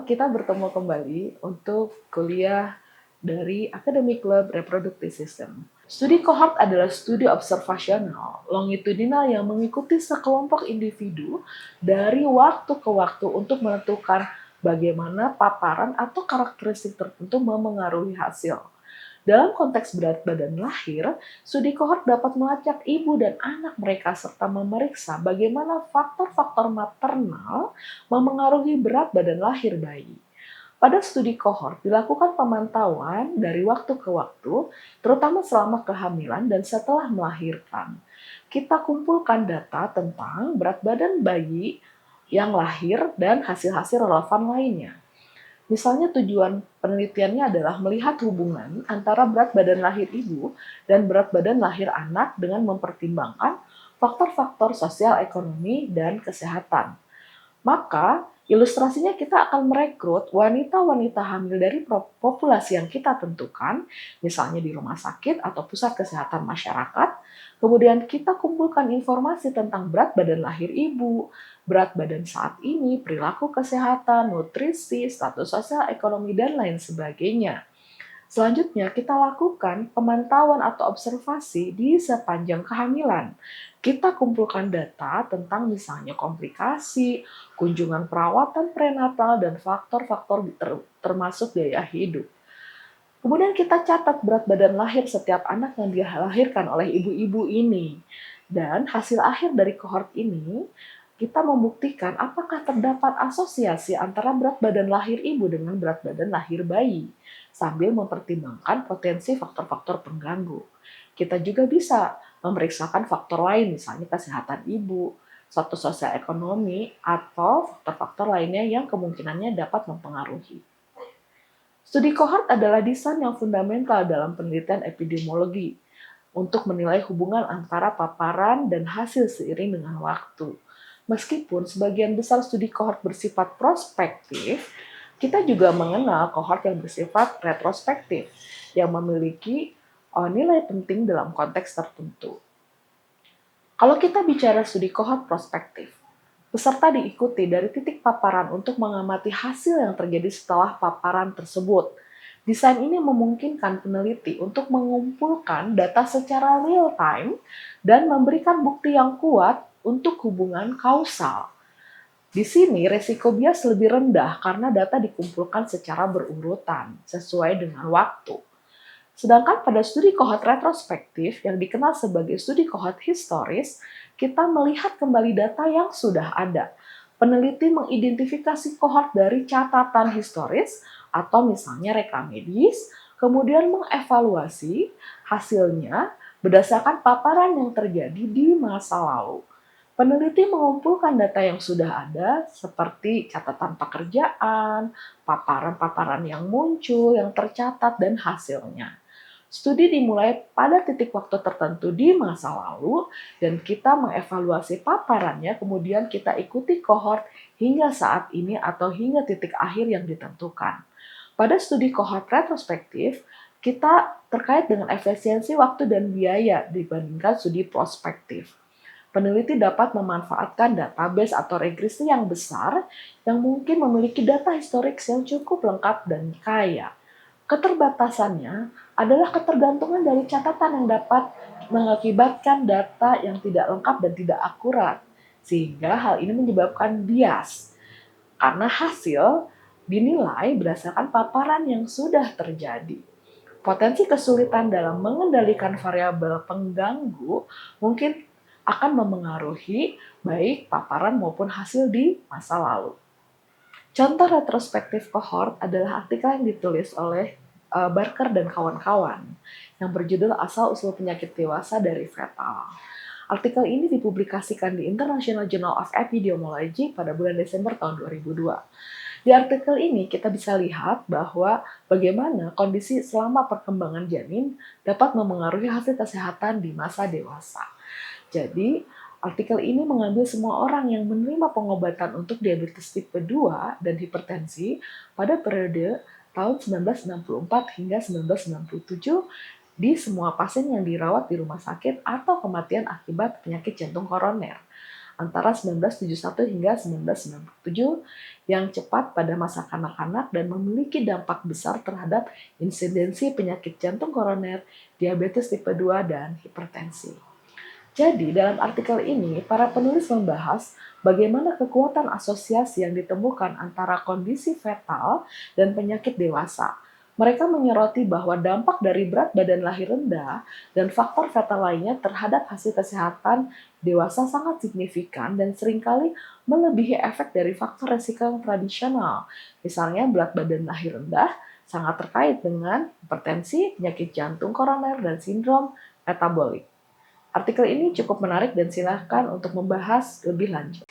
kita bertemu kembali untuk kuliah dari Academic Club Reproductive System. Studi kohort adalah studi observasional longitudinal yang mengikuti sekelompok individu dari waktu ke waktu untuk menentukan bagaimana paparan atau karakteristik tertentu memengaruhi hasil. Dalam konteks berat badan lahir, studi kohort dapat melacak ibu dan anak mereka serta memeriksa bagaimana faktor-faktor maternal memengaruhi berat badan lahir bayi. Pada studi kohort dilakukan pemantauan dari waktu ke waktu, terutama selama kehamilan dan setelah melahirkan. Kita kumpulkan data tentang berat badan bayi yang lahir dan hasil-hasil relevan lainnya. Misalnya tujuan penelitiannya adalah melihat hubungan antara berat badan lahir ibu dan berat badan lahir anak dengan mempertimbangkan faktor-faktor sosial ekonomi dan kesehatan. Maka ilustrasinya kita akan merekrut wanita-wanita hamil dari populasi yang kita tentukan, misalnya di rumah sakit atau pusat kesehatan masyarakat. Kemudian kita kumpulkan informasi tentang berat badan lahir ibu, berat badan saat ini, perilaku kesehatan, nutrisi, status sosial ekonomi, dan lain sebagainya. Selanjutnya, kita lakukan pemantauan atau observasi di sepanjang kehamilan. Kita kumpulkan data tentang misalnya komplikasi, kunjungan perawatan prenatal, dan faktor-faktor termasuk biaya hidup. Kemudian kita catat berat badan lahir setiap anak yang dilahirkan oleh ibu-ibu ini. Dan hasil akhir dari kohort ini, kita membuktikan apakah terdapat asosiasi antara berat badan lahir ibu dengan berat badan lahir bayi, sambil mempertimbangkan potensi faktor-faktor pengganggu. Kita juga bisa memeriksakan faktor lain, misalnya kesehatan ibu, status sosial ekonomi, atau faktor-faktor lainnya yang kemungkinannya dapat mempengaruhi. Studi kohort adalah desain yang fundamental dalam penelitian epidemiologi untuk menilai hubungan antara paparan dan hasil seiring dengan waktu. Meskipun sebagian besar studi kohort bersifat prospektif, kita juga mengenal kohort yang bersifat retrospektif, yang memiliki nilai penting dalam konteks tertentu. Kalau kita bicara studi kohort prospektif, peserta diikuti dari titik paparan untuk mengamati hasil yang terjadi setelah paparan tersebut. Desain ini memungkinkan peneliti untuk mengumpulkan data secara real time dan memberikan bukti yang kuat untuk hubungan kausal. Di sini resiko bias lebih rendah karena data dikumpulkan secara berurutan sesuai dengan waktu. Sedangkan pada studi kohort retrospektif yang dikenal sebagai studi kohort historis, kita melihat kembali data yang sudah ada. Peneliti mengidentifikasi kohort dari catatan historis atau misalnya rekam medis, kemudian mengevaluasi hasilnya berdasarkan paparan yang terjadi di masa lalu. Peneliti mengumpulkan data yang sudah ada seperti catatan pekerjaan, paparan-paparan yang muncul, yang tercatat, dan hasilnya. Studi dimulai pada titik waktu tertentu di masa lalu dan kita mengevaluasi paparannya, kemudian kita ikuti kohort hingga saat ini atau hingga titik akhir yang ditentukan. Pada studi kohort retrospektif, kita terkait dengan efisiensi waktu dan biaya dibandingkan studi prospektif. Peneliti dapat memanfaatkan database atau regresi yang besar yang mungkin memiliki data historik yang cukup lengkap dan kaya. Keterbatasannya adalah ketergantungan dari catatan yang dapat mengakibatkan data yang tidak lengkap dan tidak akurat, sehingga hal ini menyebabkan bias, karena hasil dinilai berdasarkan paparan yang sudah terjadi. Potensi kesulitan dalam mengendalikan variabel pengganggu mungkin akan memengaruhi baik paparan maupun hasil di masa lalu. Contoh retrospektif kohort adalah artikel yang ditulis oleh Barker dan kawan-kawan yang berjudul Asal-usul penyakit dewasa dari fetal. Artikel ini dipublikasikan di International Journal of Epidemiology pada bulan Desember tahun 2002. Di artikel ini kita bisa lihat bahwa bagaimana kondisi selama perkembangan janin dapat memengaruhi hasil kesehatan di masa dewasa. Jadi, artikel ini mengambil semua orang yang menerima pengobatan untuk diabetes tipe 2 dan hipertensi pada periode tahun 1964 hingga 1997 di semua pasien yang dirawat di rumah sakit atau kematian akibat penyakit jantung koroner. antara 1971 hingga 1997 yang cepat pada masa kanak-kanak dan memiliki dampak besar terhadap insidensi penyakit jantung koroner, diabetes tipe 2, dan hipertensi. Jadi, dalam artikel ini, para penulis membahas bagaimana kekuatan asosiasi yang ditemukan antara kondisi fetal dan penyakit dewasa. Mereka menyoroti bahwa dampak dari berat badan lahir rendah dan faktor fetal lainnya terhadap hasil kesehatan dewasa sangat signifikan dan seringkali melebihi efek dari faktor resiko yang tradisional. Misalnya, berat badan lahir rendah sangat terkait dengan hipertensi, penyakit jantung koroner, dan sindrom metabolik. Artikel ini cukup menarik dan silakan untuk membahas lebih lanjut.